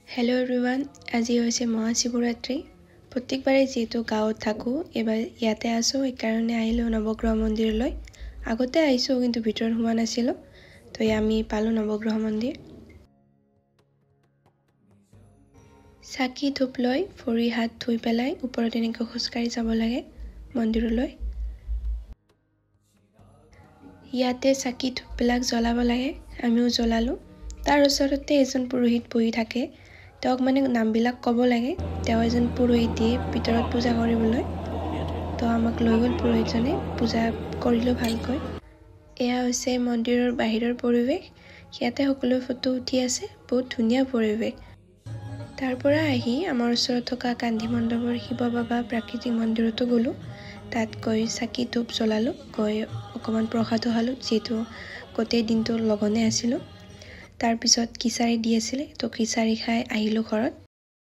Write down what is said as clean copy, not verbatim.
Hello' everyone, আজি হৈছে মহাশিৱৰাত্ৰি। প্ৰত্যেকবাৰে যিহেতু গাঁৱত থাকোঁ, এইবাৰ ইয়াতে আছোঁ, সেইকাৰণে আহিলোঁ নৱগ্ৰহ মন্দিৰলৈ। আগতে আহিছোঁ কিন্তু ভিতৰত সোমোৱা নাছিলোঁ, তো আমি পালোঁ নৱগ্ৰহ মন্দিৰ। চাকি ধূপ লৈ ভৰি হাত ধুই পেলাই ওপৰত এনেকৈ খোজকাঢ়ি যাব লাগে মন্দিৰলৈ। ইয়াতে চাকি ধূপবিলাক জ্বলাব লাগে, আমিও জ্বলালোঁ। তাৰ ওচৰতে এজন পুৰোহিত বহি থাকে, তেওঁক নামবিলাক ক'ব লাগে। তেওঁ এজন পুৰোহিত দিয়ে ভিতৰত পূজা কৰিবলৈ, তো আমাক লৈ গ'ল পুৰোহিতজনে, পূজা কৰিলোঁ ভালকৈ। এয়া হৈছে মন্দিৰৰ বাহিৰৰ পৰিৱেশ। ইয়াতে সকলো ফটো উঠি আছে, বহুত ধুনীয়া পৰিৱেশ। তাৰ পৰা আহি আমাৰ ওচৰত থকা গান্ধী মণ্ডপৰ শিৱ বাবা প্ৰাকৃতিক মন্দিৰতো গ'লোঁ। তাত গৈ চাকি ধূপ জ্বলালোঁ, গৈ অকণমান প্ৰসাদো খালোঁ, যিহেতু গোটেই দিনটো লঘোণে আছিলোঁ। তাৰপিছত খিচাৰি দি আছিলে, তো খিচাৰি খাই আহিলোঁ ঘৰত।